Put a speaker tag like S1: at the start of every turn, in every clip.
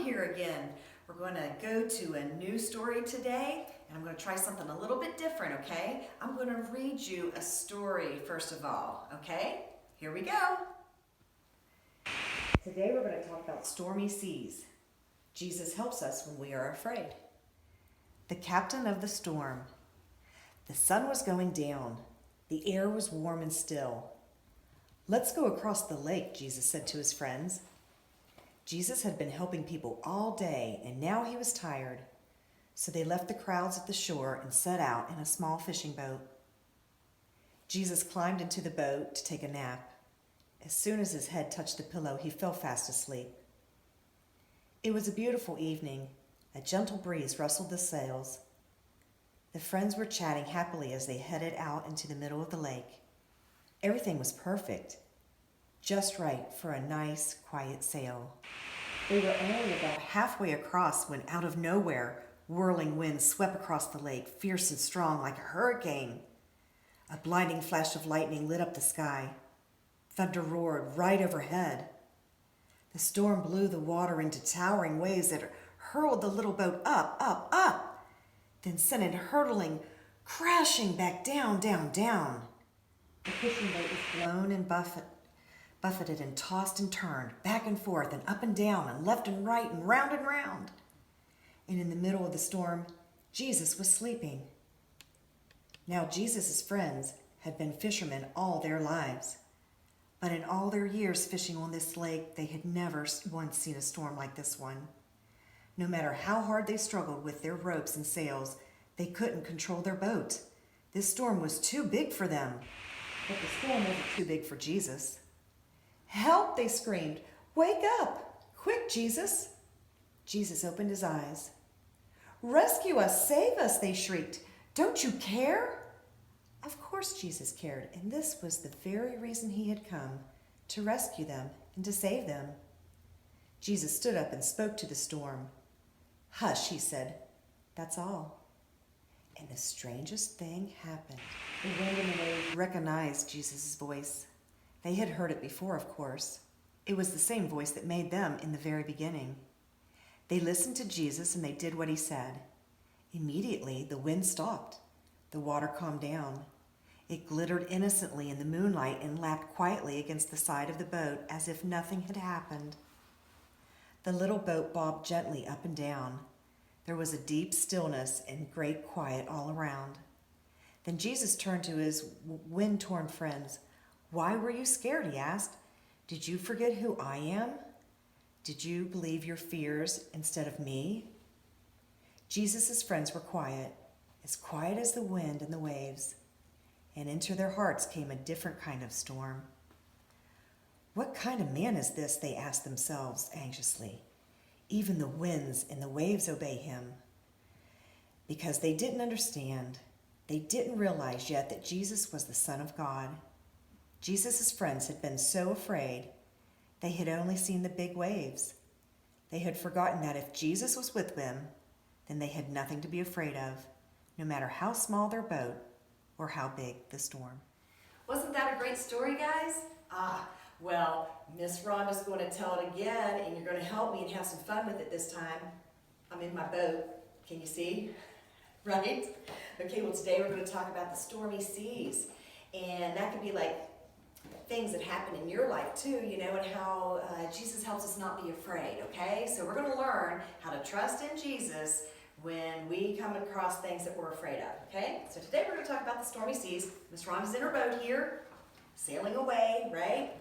S1: here again. We're going to go to a new story today, and I'm going to try something a little bit different, okay? I'm going to read you a story first of all, okay? Here we go. Today we're going to talk about stormy seas. Jesus helps us when we are afraid. The captain of the storm. The sun was going down. The air was warm and still. "Let's go across the lake," Jesus said to his friends. Jesus had been helping people all day, and now he was tired. So they left the crowds at the shore and set out in a small fishing boat. Jesus climbed into the boat to take a nap. As soon as his head touched the pillow, he fell fast asleep. It was a beautiful evening. A gentle breeze rustled the sails. The friends were chatting happily as they headed out into the middle of the lake. Everything was perfect, just right for a nice, quiet sail. They were only about halfway across when out of nowhere, whirling winds swept across the lake, fierce and strong like a hurricane. A blinding flash of lightning lit up the sky. Thunder roared right overhead. The storm blew the water into towering waves that hurled the little boat up, then sent it hurtling, crashing back down. The fishing boat was blown and buffeted and tossed and turned, back and forth and up and down and left and right and round. And in the middle of the storm, Jesus was sleeping. Now Jesus' friends had been fishermen all their lives. But in all their years fishing on this lake, they had never once seen a storm like this one. No matter how hard they struggled with their ropes and sails, they couldn't control their boat. This storm was too big for them. But the storm wasn't too big for Jesus. "Help!" they screamed. "Wake up! Quick, Jesus!" Jesus opened his eyes. "Rescue us! Save us!" they shrieked. "Don't you care?" Of course Jesus cared, and this was the very reason he had come, to rescue them and to save them. Jesus stood up and spoke to the storm. "Hush," he said. "That's all." And the strangest thing happened. The wind and the waves recognized Jesus' voice. They had heard it before, of course. It was the same voice that made them in the very beginning. They listened to Jesus and they did what he said. Immediately, the wind stopped. The water calmed down. It glittered innocently in the moonlight and lapped quietly against the side of the boat as if nothing had happened. The little boat bobbed gently up and down. There was a deep stillness and great quiet all around. Then Jesus turned to his wind-torn friends. "Why were you scared?" he asked. "Did you forget who I am? Did you believe your fears instead of me?" Jesus' friends were quiet as the wind and the waves, and into their hearts came a different kind of storm. "What kind of man is this?" they asked themselves anxiously. "Even the winds and the waves obey him." Because they didn't understand. They didn't realize yet that Jesus was the Son of God. Jesus' friends had been so afraid. They had only seen the big waves. They had forgotten that if Jesus was with them, then they had nothing to be afraid of, no matter how small their boat or how big the storm. Wasn't that a great story, guys? Well, Miss Rhonda's going to tell it again, and you're going to help me and have some fun with it this time. I'm in my boat. Can you see? Right? Okay, well today we're going to talk about the stormy seas. And that could be like things that happen in your life too, and how Jesus helps us not be afraid, okay? So we're going to learn how to trust in Jesus when we come across things that we're afraid of, okay? So today we're going to talk about the stormy seas. Miss Rhonda's in her boat here, sailing away, right?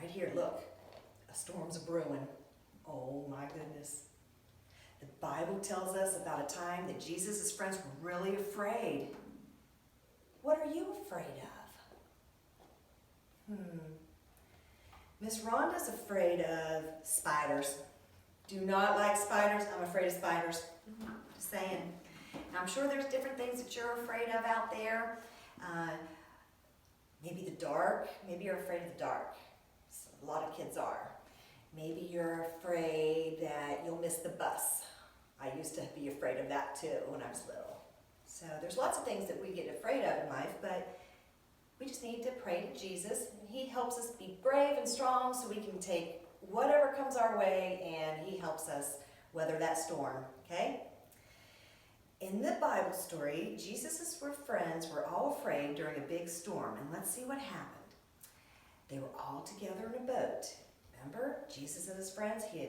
S1: Right here, look, a storm's a-brewing. Oh my goodness. The Bible tells us about a time that Jesus' friends were really afraid. What are you afraid of? Miss Rhonda's afraid of spiders. Do not like spiders. I'm afraid of spiders. Just saying. Now, I'm sure there's different things that you're afraid of out there. Maybe the dark. Maybe you're afraid of the dark. A lot of kids are. Maybe you're afraid that you'll miss the bus. I used to be afraid of that too when I was little. So there's lots of things that we get afraid of in life, but we just need to pray to Jesus, and he helps us be brave and strong so we can take whatever comes our way, and he helps us weather that storm, okay? In the Bible story, Jesus' friends were all afraid during a big storm, and let's see what happened. They were all together in a boat. Remember, Jesus and his friends, he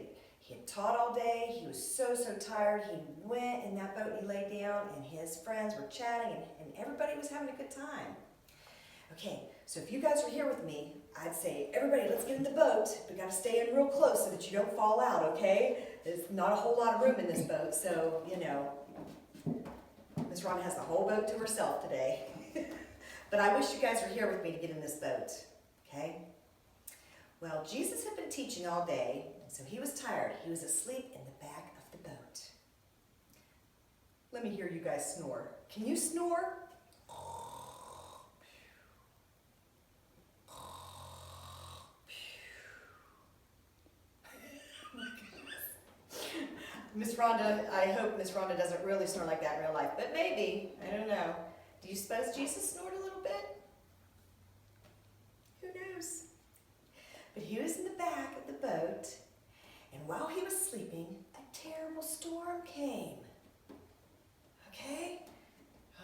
S1: had taught all day. He was so tired. He went in that boat and he lay down, and his friends were chatting, and everybody was having a good time. Okay, so if you guys are here with me, I'd say, everybody, let's get in the boat. We got to stay in real close so that you don't fall out, okay? There's not a whole lot of room in this boat, so, you know, Miss Rhonda has the whole boat to herself today. But I wish you guys were here with me to get in this boat, okay? Well, Jesus had been teaching all day, so he was tired. He was asleep in the back of the boat. Let me hear you guys snore. Can you snore? Miss Rhonda, I hope Miss Rhonda doesn't really snore like that in real life, but maybe, I don't know. Do you suppose Jesus snored a little bit? Who knows? But he was in the back of the boat, and while he was sleeping, a terrible storm came. Okay?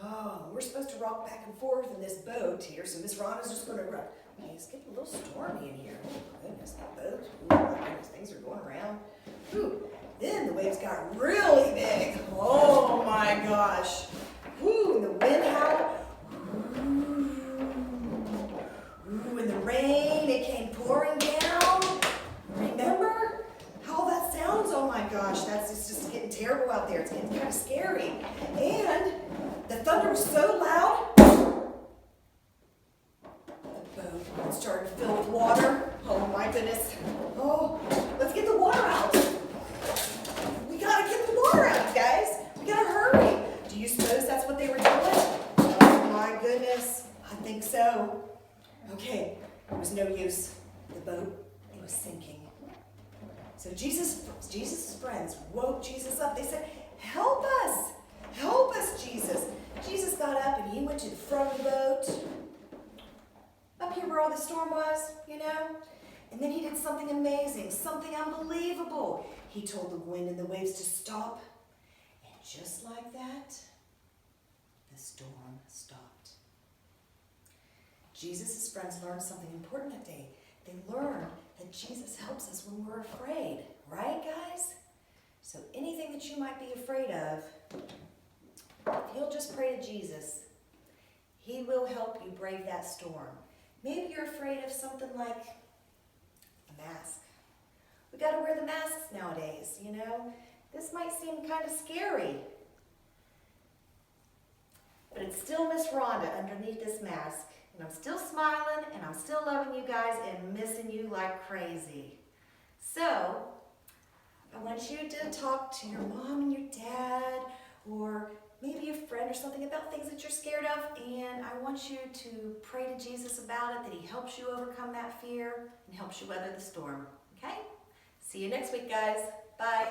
S1: Oh, we're supposed to rock back and forth in this boat here, so Miss Rhonda's just going to run. Okay, it's getting a little stormy in here. Oh, goodness, that boat. Ooh, my goodness, things are going around. Ooh. Then the waves got really big. Oh my gosh. Woo, and the wind howled. Ooh, and the rain, it came pouring down. Remember how that sounds? Oh my gosh, it's just getting terrible out there. It's getting kind of scary. And the thunder was so loud, the boat started to fill with water. Oh my goodness. Oh, let's get the water out. We gotta get the water out, guys. We gotta hurry. Do you suppose that's what they were doing? Oh my goodness. I think so. Okay, it was no use. The boat, it was sinking. So Jesus' friends woke Jesus up. They said, help us. Help us, Jesus. Jesus got up and he went to the front of the boat. Up here where all the storm was, you know. And then he did something amazing, something unbelievable. He told the wind and the waves to stop. And just like that, the storm stopped. Jesus' friends learned something important that day. They learned that Jesus helps us when we're afraid. Right, guys? So anything that you might be afraid of, if you'll just pray to Jesus, he will help you brave that storm. Maybe you're afraid of something like a mask. We got to wear the masks nowadays, you know. This might seem kind of scary. But it's still Miss Rhonda underneath this mask. And I'm still smiling, and I'm still loving you guys and missing you like crazy. So, I want you to talk to your mom and your dad, or maybe a friend or something about things that you're scared of, and I want you to pray to Jesus about it, that he helps you overcome that fear and helps you weather the storm. Okay? See you next week, guys. Bye.